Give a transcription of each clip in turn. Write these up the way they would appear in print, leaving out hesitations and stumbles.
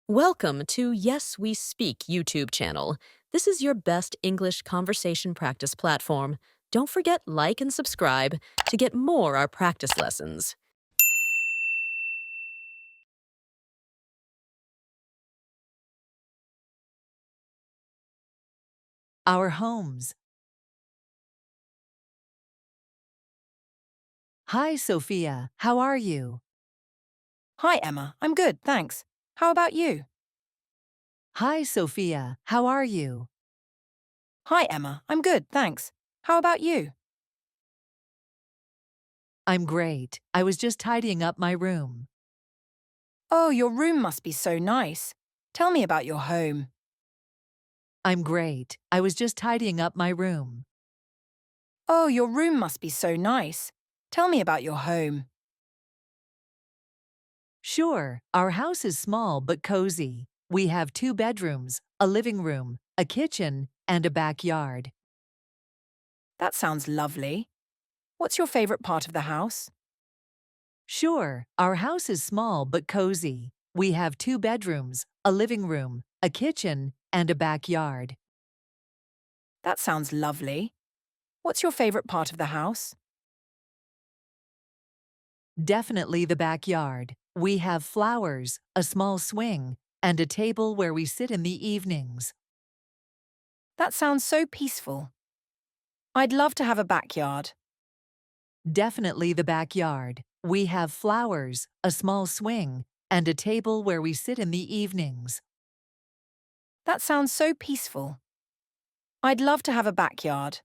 Welcome to Yes We Speak YouTube channel. This is your best English conversation practice platform. Don't forget like and subscribe to get more our practice lessons. Our homes. Hi, Sophia. How are you? Hi, Emma. I'm good, thanks. How about you? Hi, Sophia. How are you? Hi, Emma. I'm good, thanks. How about you? I'm great. I was just tidying up my room. Oh, your room must be so nice. Tell me about your home. I'm great. I was just tidying up my room. Oh, your room must be so nice. Tell me about your home. Sure, our house is small but cozy. We have 2 bedrooms, a living room, a kitchen, and a backyard. That sounds lovely. What's your favorite part of the house? Sure, our house is small but cozy. We have 2 bedrooms, a living room, a kitchen, and a backyard. That sounds lovely. What's your favorite part of the house? Definitely the backyard. We have flowers, a small swing, and a table where we sit in the evenings. That sounds so peaceful. I'd love to have a backyard. Definitely the backyard. We have flowers, a small swing, and a table where we sit in the evenings. That sounds so peaceful. I'd love to have a backyard.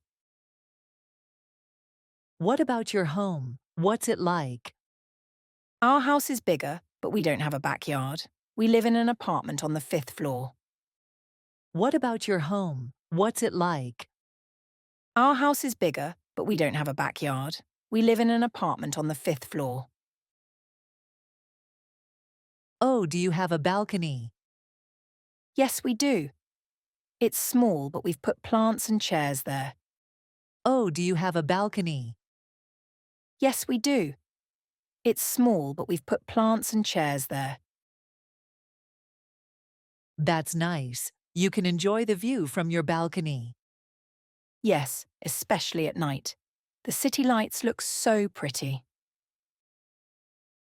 What about your home? What's it like? Our house is bigger, but we don't have a backyard. We live in an apartment on the 5th floor. What about your home? What's it like? Our house is bigger, but we don't have a backyard. We live in an apartment on the 5th floor. Oh, do you have a balcony? Yes, we do. It's small, but we've put plants and chairs there. Oh, do you have a balcony? Yes, we do. It's small, but we've put plants and chairs there. That's nice. You can enjoy the view from your balcony. Yes, especially at night. The city lights look so pretty.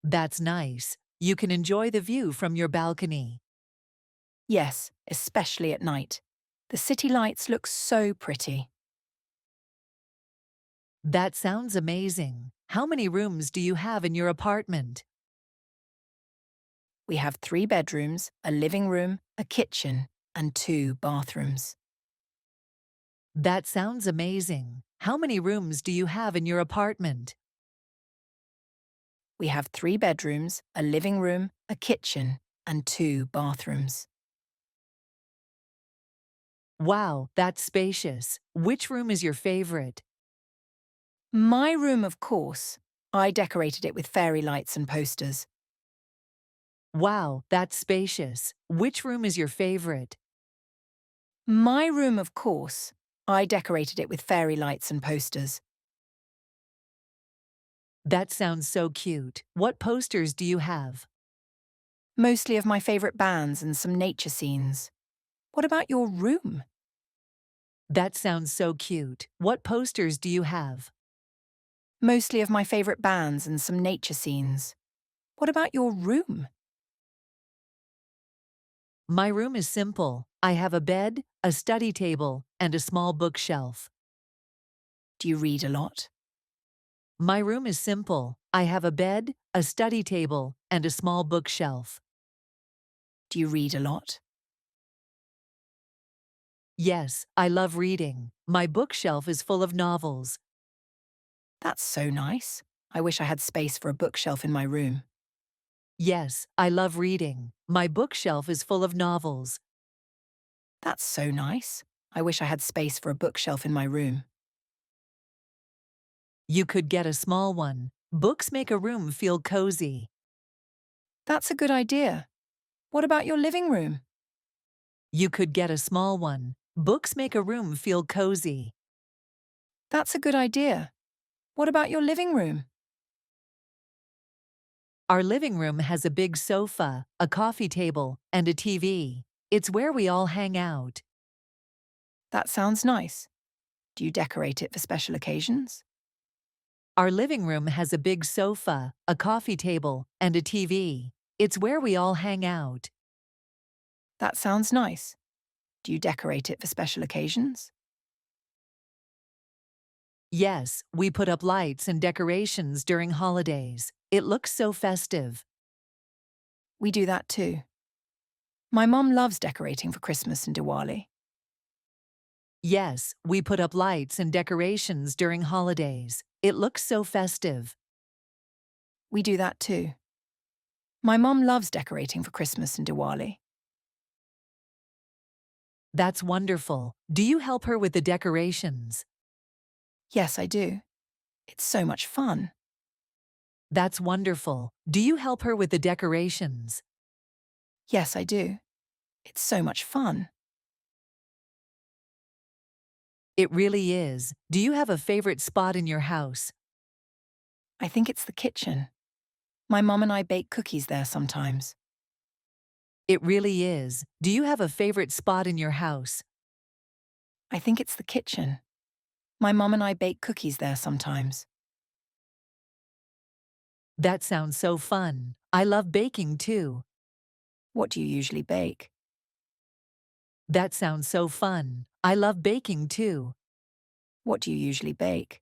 That's nice. You can enjoy the view from your balcony. Yes, especially at night. The city lights look so pretty. That sounds amazing. How many rooms do you have in your apartment? We have 3 bedrooms, a living room, a kitchen, and 2 bathrooms. That sounds amazing. How many rooms do you have in your apartment? We have 3 bedrooms, a living room, a kitchen, and 2 bathrooms. Wow, that's spacious. Which room is your favorite? My room, of course. I decorated it with fairy lights and posters. Wow, that's spacious. Which room is your favorite? My room, of course. I decorated it with fairy lights and posters. That sounds so cute. What posters do you have? Mostly of my favourite bands and some nature scenes. What about your room? That sounds so cute. What posters do you have? Mostly of my favourite bands and some nature scenes. What about your room? My room is simple. I have a bed, a study table, and a small bookshelf. Do you read a lot? My room is simple. I have a bed, a study table, and a small bookshelf. Do you read a lot? Yes, I love reading. My bookshelf is full of novels. That's so nice. I wish I had space for a bookshelf in my room. Yes, I love reading. My bookshelf is full of novels. That's so nice. I wish I had space for a bookshelf in my room. You could get a small one. Books make a room feel cozy. That's a good idea. What about your living room? You could get a small one. Books make a room feel cozy. That's a good idea. What about your living room? Our living room has a big sofa, a coffee table, and a TV. It's where we all hang out. That sounds nice. Do you decorate it for special occasions? Our living room has a big sofa, a coffee table, and a TV. It's where we all hang out. That sounds nice. Do you decorate it for special occasions? Yes, we put up lights and decorations during holidays. It looks so festive. We do that too. My mom loves decorating for Christmas and Diwali. Yes, we put up lights and decorations during holidays. It looks so festive. We do that too. My mom loves decorating for Christmas and Diwali. That's wonderful. Do you help her with the decorations? Yes, I do. It's so much fun. That's wonderful. Do you help her with the decorations? Yes, I do. It's so much fun. It really is. Do you have a favorite spot in your house? I think it's the kitchen. My mom and I bake cookies there sometimes. It really is. Do you have a favorite spot in your house? I think it's the kitchen. My mom and I bake cookies there sometimes. That sounds so fun. I love baking too. What do you usually bake? That sounds so fun. I love baking too. What do you usually bake?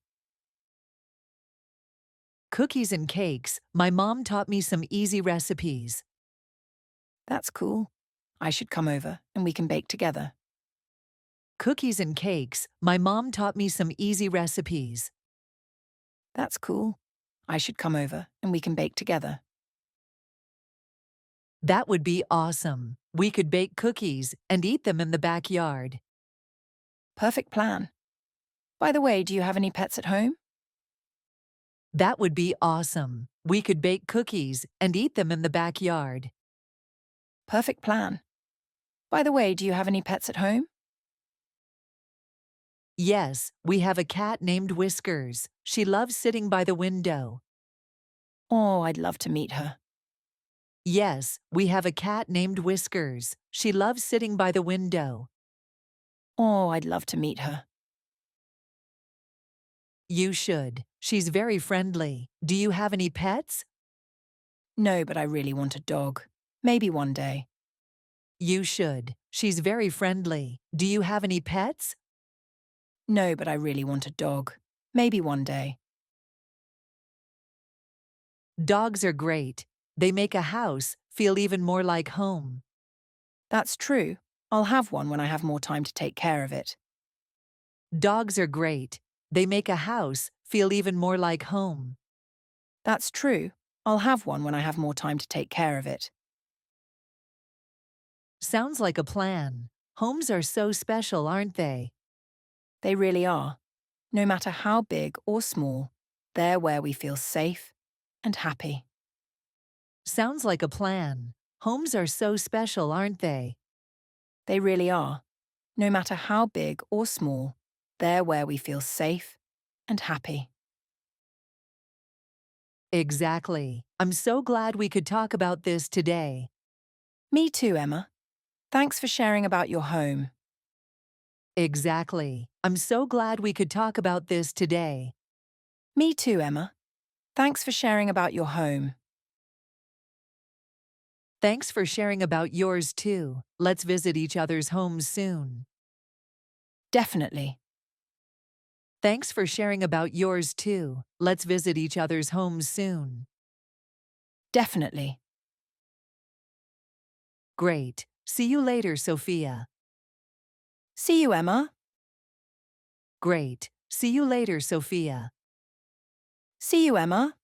Cookies and cakes. My mom taught me some easy recipes. That's cool. I should come over and we can bake together. Cookies and cakes. My mom taught me some easy recipes. That's cool. I should come over and we can bake together. That would be awesome. We could bake cookies and eat them in the backyard. Perfect plan. By the way, do you have any pets at home? That would be awesome. We could bake cookies and eat them in the backyard. Perfect plan. By the way, do you have any pets at home? Yes, we have a cat named Whiskers. She loves sitting by the window. Oh, I'd love to meet her. Yes, we have a cat named Whiskers. She loves sitting by the window. Oh, I'd love to meet her. You should. She's very friendly. Do you have any pets? No, but I really want a dog. Maybe one day. You should. She's very friendly. Do you have any pets? No, but I really want a dog. Maybe one day. Dogs are great. They make a house feel even more like home. That's true. I'll have one when I have more time to take care of it. Dogs are great. They make a house feel even more like home. That's true. I'll have one when I have more time to take care of it. Sounds like a plan. Homes are so special, aren't they? They really are. No matter how big or small, they're where we feel safe and happy. Sounds like a plan. Homes are so special, aren't they? They really are. No matter how big or small, they're where we feel safe and happy. Exactly. I'm so glad we could talk about this today. Me too, Emma. Thanks for sharing about your home. Exactly. I'm so glad we could talk about this today. Me too, Emma. Thanks for sharing about your home. Thanks for sharing about yours too. Let's visit each other's homes soon. Definitely. Thanks for sharing about yours too. Let's visit each other's homes soon. Definitely. Great. See you later, Sophia. See you, Emma. Great. See you later, Sophia. See you, Emma.